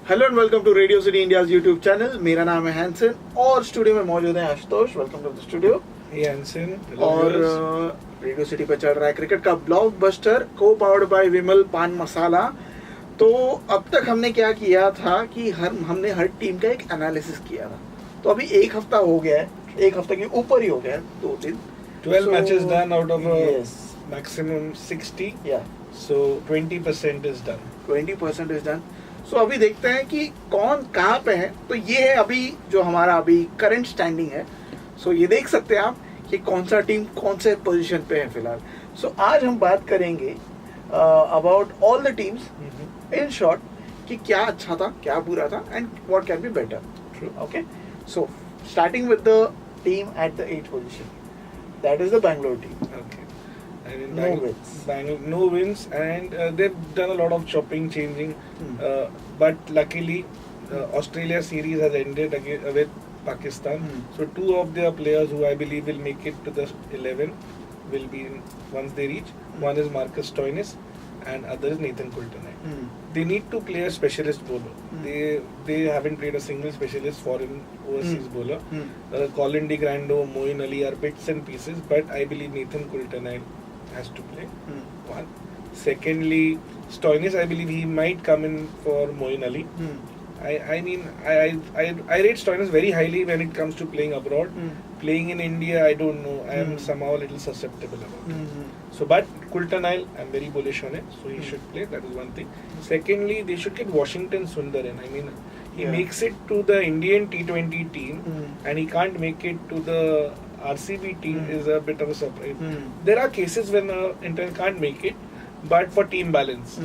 Hello and welcome to radio city India's YouTube channel. मेरा नाम है हैंसन और स्टूडियो में मौजूद है Ashutosh. Welcome to the studio. Hansen और रेडियो सिटी पे चल रहा है क्रिकेट का ब्लॉकबस्टर को पावर्ड बाय विमल पान मसाला। तो अब तक हमने क्या किया था कि हमने हर टीम का एक एनालिसिस किया था। तो अभी एक हफ्ता हो गया है, एक हफ्ते के ऊपर ही हो गया है, 2 दिन। 12 matches done out of a maximum 60. Yeah. So 20% is done. 20% is done. So अभी देखते हैं कि कौन कहाँ पे है। तो ये है अभी जो हमारा अभी करंट स्टैंडिंग है। सो ये देख सकते हैं आप कि कौन सा टीम कौन से पोजीशन पे है फिलहाल। सो आज हम बात करेंगे about all the teams in short कि क्या अच्छा था, क्या बुरा था and what can be better. Okay, so starting with the team at the 8th position, that is the Bangalore team. Okay. I mean, No wins. No wins, and they've done a lot of chopping, changing. But luckily, Australia series has ended again with Pakistan. So 2 of their players who I believe will make it to the 11 will be in once they reach. One is Marcus Stoinis, and other is Nathan Coulter. They need to play a specialist bowler. They haven't played a single specialist foreign overseas bowler. Colin de Grando, Moeen Ali are bits and pieces, but I believe Nathan Coulter has to play. One. Secondly, Stoinis, I believe he might come in for Moeen Ali. I mean, I rate Stoinis very highly when it comes to playing abroad. Playing in India, I don't know. I am somehow a little susceptible about it. So, but Coulter Nile, I'm very bullish on it. So he should play. That is one thing. Secondly, they should get Washington Sundaran. I mean, he makes it to the Indian T20 team, and he can't make it to the RCB team is a bit of a surprise. There are cases when Inter can't make it, but for team balance.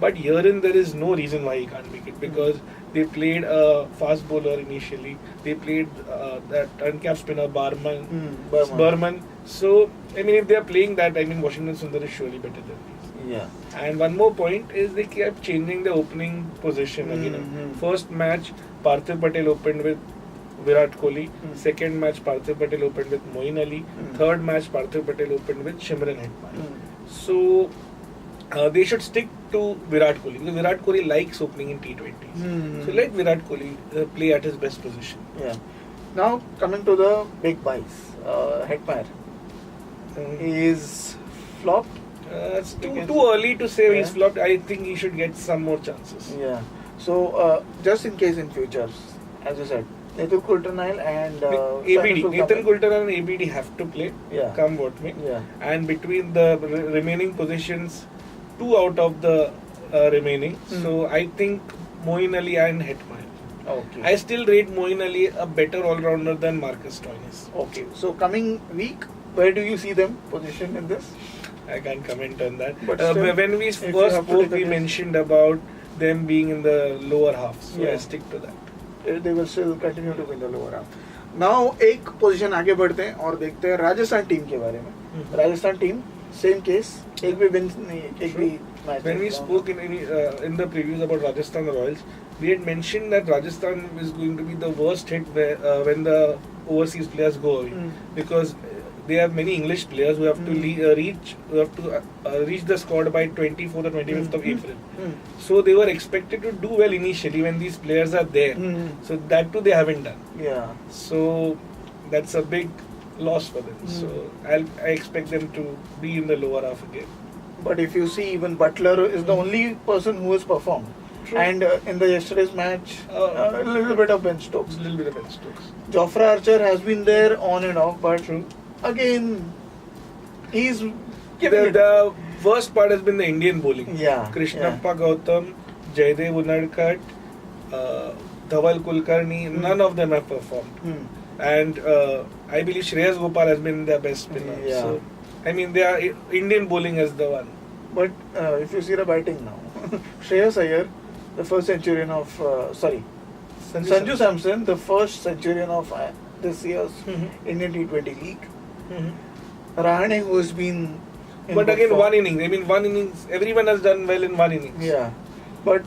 But herein there is no reason why he can't make it because they played a fast bowler initially. They played that uncap spinner Burman. So I mean, if they are playing that, I mean Washington Sundar is surely better than these. Yeah. And one more point is they kept changing the opening position again. First match, Parthiv Patel opened with Virat Kohli. Second match, Parthiv Patel opened with Moeen Ali. Third match, Parthiv Patel opened with Shimran Hetmyer. So they should stick to Virat Kohli because Virat Kohli likes opening in T20s. So let Virat Kohli play at his best position. Yeah. Now coming to the big buys, Hetmyer is flopped. It's too early to say he's flopped. I think he should get some more chances. Yeah. So just in case in future, as you said, Nathan Coulter Nile and ABD. Nathan Coulter and ABD have to play. Come what may. And between the remaining positions, 2 out of the remaining. So I think Moeen Ali and Hetmyer. Okay. I still rate Moeen Ali a better all-rounder than Marcus Stoinis. Okay. So coming week, where do you see them positioned in this? I can't comment on that. But still, when we first spoke, we mentioned about them being in the lower half. So I stick to that. They will still continue to be in the lower half. Now एक position आगे बढ़ते हैं और देखते हैं Rajasthan team के बारे में। राजस्थान टीम सेम केस, एक भी विन नहीं, एक भी match. When we spoke in the previews about Rajasthan Royals, we had mentioned that Rajasthan is going to be the worst hit when the overseas players go away because they have many English players who have to reach the squad by 24th or 25th of April. So they were expected to do well initially when these players are there. So that too they haven't done. Yeah. So that's a big loss for them. So I expect them to be in the lower half again. But if you see, even Butler is the only person who has performed. True. And in the yesterday's match, a little bit of Ben Stokes. Jofra Archer has been there on and off, but again, he's giving the worst part has been the Indian bowling. Yeah. Krishnappa Gautam, Jaydev Unadkat, Dhaval Kulkarni, none of them have performed. And I believe Shreyas Gopal has been their best spinner. So, I mean, they are Indian bowling as the one. But if you see the batting now, Shreyas Iyer, the first Centurion of Sanju Samson, the first Centurion of this year's Indian T20 League. Rahane, who has been but again, one innings. I mean, one innings. Everyone has done well in one innings. Yeah, but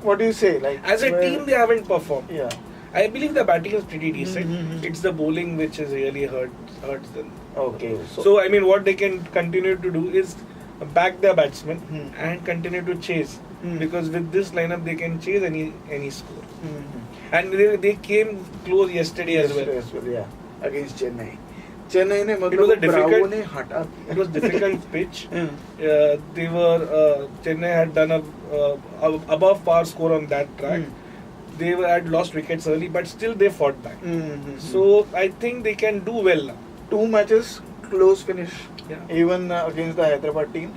what do you say? Like as a team, they haven't performed. Yeah, I believe the batting is pretty decent. It's the bowling which is really hurts them. Okay. So I mean, what they can continue to do is back their batsmen and continue to chase. because with this lineup they can chase any score. And they came close yesterday as well. Yeah, against Chennai. Chennai ने It was a मतलब difficult- Bravo ने हटा दिया. It was difficult pitch. They were Chennai had done a above par score on that track. They had lost wickets early, but still they fought back. So I think they can do well now. 2 matches close finish. Yeah. Even against the Hyderabad team.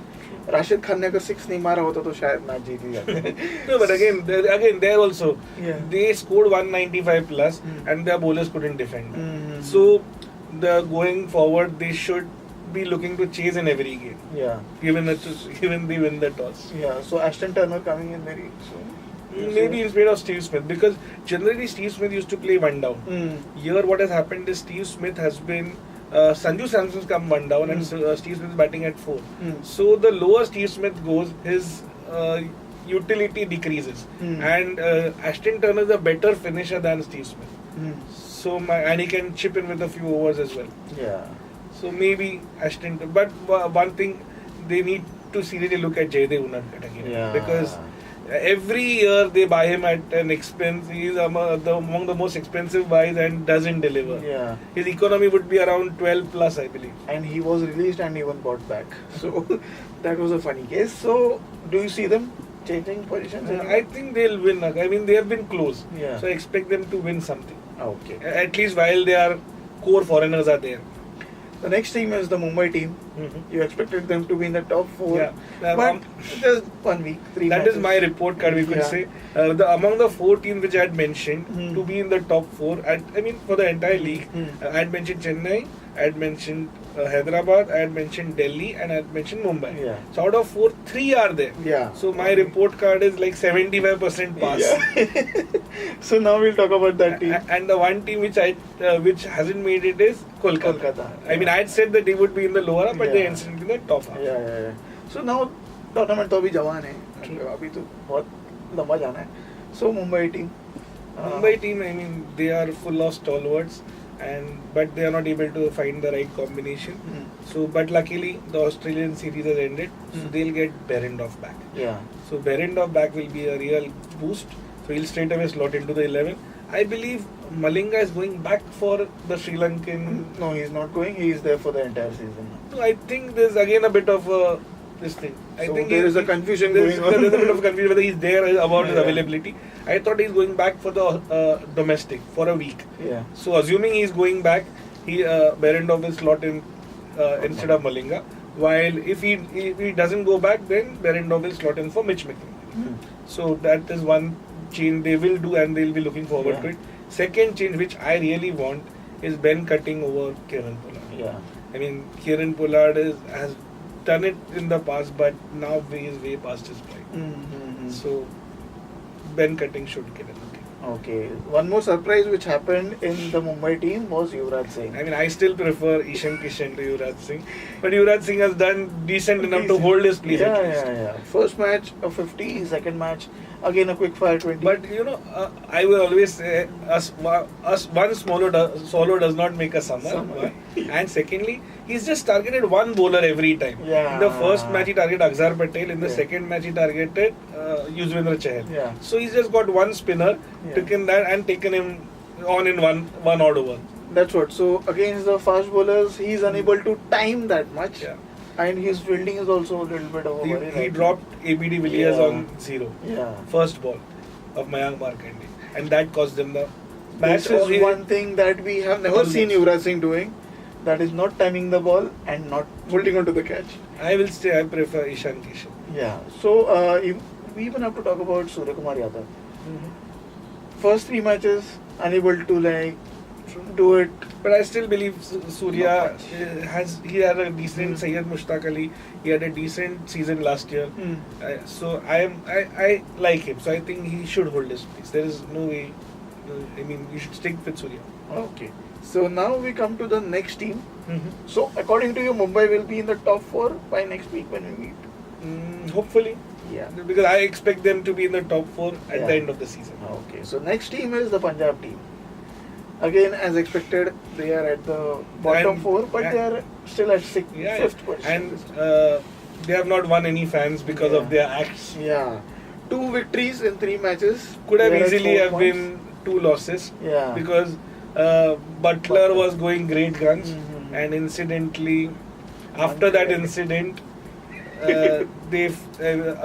Rashid Khan ने अगर 6 नहीं मारा होता तो शायद match जीत ही जाते. No, but again there also Yeah. they scored 195 plus and their bowlers couldn't defend. So going forward they should be looking to chase in every game. Yeah. Given they win the toss. Yeah. So Ashton Turner coming in very soon. Maybe instead of Steve Smith, because generally Steve Smith used to play one down. Here what has happened is Steve Smith has been Sanju Samson's come one down and Steve Smith is batting at 4. So the lower Steve Smith goes, his utility decreases. And Ashton Turner is a better finisher than Steve Smith. So and he can chip in with a few overs as well. Yeah. So maybe Ashton. But one thing they need to seriously look at Jaydev Unadkat again. Yeah. Because every year they buy him at an expense. He is among the most expensive buys and doesn't deliver. Yeah. His economy would be around 12 plus, I believe. And he was released and even bought back. So that was a funny case. So do you see them changing positions? I think they'll win. I mean, they have been close. Yeah. So I expect them to win something. Okay. At least while their core foreigners are there. The next team is the Mumbai team. You expected them to be in the top 4. Yeah. But just 1 week, 3 That matches. is my report card, we could say. Among the 4 teams which I had mentioned to be in the top 4, I mean for the entire league, I had mentioned Chennai, I had mentioned Hyderabad, I had mentioned Delhi, and I had mentioned Mumbai. Yeah. So out of 4, 3 are there. Yeah. So my report card is like 75% pass. Yeah. So now we'll talk about that team. And the one team which hasn't made it is Kolkata. I mean, I had said that they would be in the lower half, but they ended in the top half. Yeah. So now tournament तो अभी जवान है. अभी तो बहुत लंबा जाना है. So Mumbai team. Mumbai team, I mean, they are full of stalwarts, but they are not able to find the right combination. So, but luckily the Australian series has ended, so they'll get Berendorf back. Yeah. So Berendorf back will be a real boost. So he'll straight away slot into the 11. I believe Malinga is going back for the Sri Lankan. No, he's not going. He is there for the entire season. So I think there's again a bit of this thing. I think there is a confusion there's going on. There's a bit of confusion whether he's there about his Yeah. availability. I thought he's going back for the domestic for a week. Yeah. So assuming he's going back, Berendorf will slot in instead of Malinga. While if he doesn't go back, then Berendorf will slot in for Mitch McNeil. So that is one change they will do, and they'll be looking forward to it. Second change, which I really want, is Ben Cutting over Kieran Pollard. Yeah. I mean, Kieran Pollard has done it in the past, but now he is way past his prime. So Ben Cutting should get a look. Okay. One more surprise which happened in the Mumbai team was Yuvraj Singh. I mean, I still prefer Ishan Kishan to Yuvraj Singh, but Yuvraj Singh has done decent enough to hold his place. Yeah. First match a 50, second match again a quick fire 20. But I will always say, one swallow does not make a summer. And secondly, he's just targeted one bowler every time. Yeah. In the first match he targeted Akshar Patel. In the second match he targeted Yuzvendra Chahal. Yeah. So he's just got one spinner, taken that and taken him on in one odd over. That's what. So against the fast bowlers, he's unable to time that much. Yeah. And his fielding is also a little bit of a worry. He dropped ABD Villiers on 0. Yeah. First ball of Mayank Markandey. And that cost them the match. This is one thing that we have never seen Yuvraj Singh doing. That is not timing the ball and not holding on to the catch. I will say I prefer Ishan Kishan. Yeah. So we even have to talk about Surya Kumar Yadav. First 3 matches unable to do it. But I still believe Surya he had a decent Syed Mushtaq Ali. He had a decent season last year. So I like him. So I think he should hold his place. There is no way. I mean, you should stick with Surya. Okay. So now we come to the next team. So according to you, Mumbai will be in the top 4 by next week when we meet. Hopefully. Yeah. Because I expect them to be in the top 4 at the end of the season. Okay. So next team is the Punjab team. Again, as expected, they are at the bottom 4, but they are still at 5th position. And they have not won any fans because of their acts. Yeah. 2 victories in 3 matches. Could have whereas easily 4 have points. been 2 losses. Yeah. Because Butler was going great guns, and incidentally, after that incident,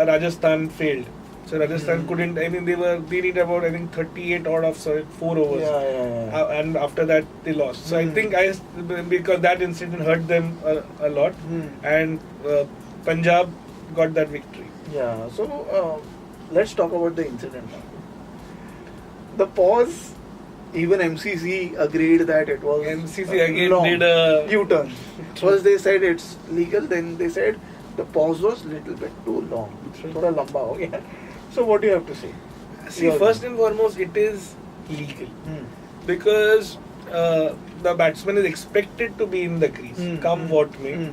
Rajasthan failed. So Rajasthan couldn't. I mean, they need about 38 out of 4 overs. Yeah. And after that they lost. So I think because that incident hurt them a lot, and Punjab got that victory. Yeah. So let's talk about the incident now. The pause. Even MCC agreed that it was MCC again long. did a U-turn. First they said it's legal, then they said the pause was little bit too long. Thoda lamba ho gaya. So what do you have to say? See, first and foremost, it is legal because the batsman is expected to be in the crease, come what may.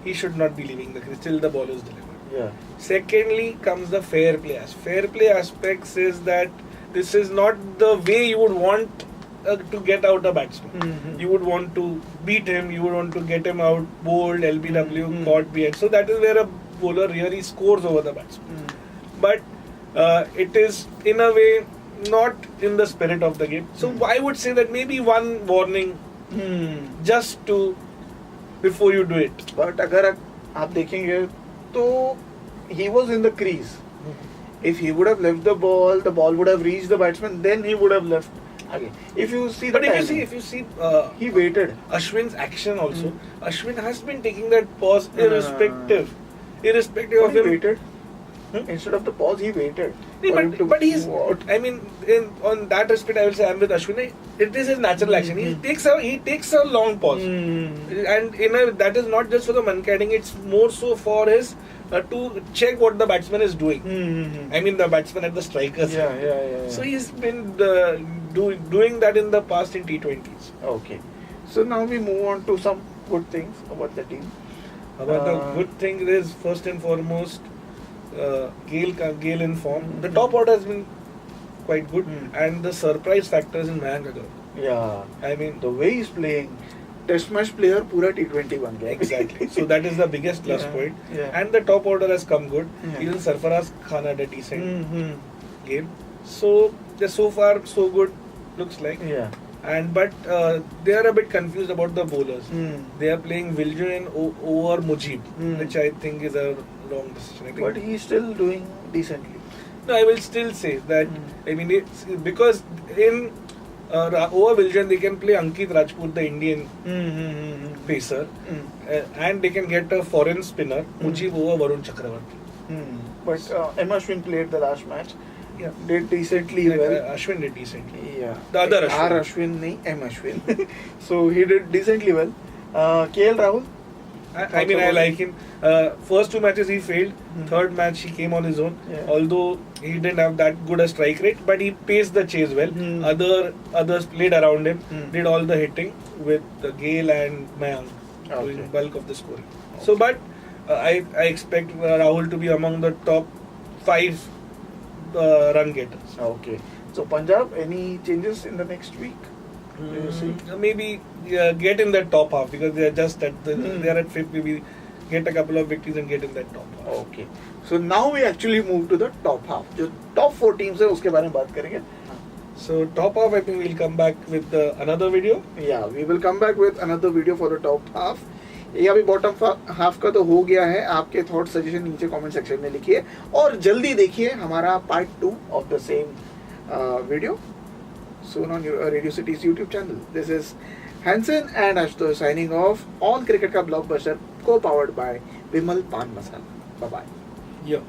He should not be leaving the crease till the ball is delivered. Yeah. Secondly comes the fair play. Fair play aspect says that this is not the way you would want to get out a batsman. You would want to beat him, you would want to get him out, bowled, LBW, caught behind. So that is where a bowler really scores over the batsman. But it is in a way not in the spirit of the game. So I would say that maybe one warning just to before you do it. But अगर आप देखेंगे तो he was in the crease. If he would have left the ball would have reached the batsman, then he would have left again. If you see the timing, if you see he waited. Ashwin's action also, Ashwin has been taking that pause irrespective of He him. waited. Instead of the pause, he waited. But he's. I mean, on that respect, I will say I'm with Ashwin. It is his natural action. He takes a long pause, and that is not just for the Mankading. It's more so for his to check what the batsman is doing. I mean, the batsman at the strikers. Yeah. So he's been doing that in the past in T20s. Okay. So now we move on to some good things about the team. About the good thing is first and foremost. Gale in form. The top order has been quite good, and the surprise factors in Mankading. Yeah, I mean the way he's playing, test match player, पूरा T20 बन गया. Exactly. So that is the biggest plus point. Yeah. And the top order has come good. Even Sarfaraz Khan had a decent game. So far so good. Looks like. Yeah. But they are a bit confused about the bowlers. They are playing Viljoen over Mujib, which I think is a wrong decision. But he's still doing decently. No, I will still say that. I mean, it's because in over Viljoen they can play Ankit Rajput, the Indian pacer, and they can get a foreign spinner, Mujib over Varun Chakravarti. But M. Ashwin played the last match. Yeah. Did decently well. Ashwin did decently. Yeah. The other Ashwin. R. Ashwin, nahi, M. Ashwin. So he did decently well. KL Rahul. I mean, I like him. First 2 matches he failed. Third match he came on his own. Yeah. Although he didn't have that good a strike rate, but he paced the chase well. Others played around him, did all the hitting with Gale and Mayank doing bulk of the scoring. Okay. So, but I expect Rahul to be among the top 5 run getters. Okay. So Punjab, any changes in the next week? Maybe get in that top half because they are just at they are at 5th. Maybe get a couple of victories and get in that top half. Okay. So now we actually move to the top half. जो top 4 teams है उसके बारे में बात करेंगे. So top half, I think we'll come back with another video. Yeah, we will come back with another video for the top half. ये अभी bottom half का तो हो गया है. आपके थॉट सजेशन नीचे कमेंट सेक्शन में लिखिए और जल्दी देखिए हमारा part 2 of the same video soon on your Radio City's YouTube channel. This is Hansen and Ashutosh signing off on Cricket Ka Blockbuster, co-powered by Vimal Pan Masala. Bye bye. Yeah.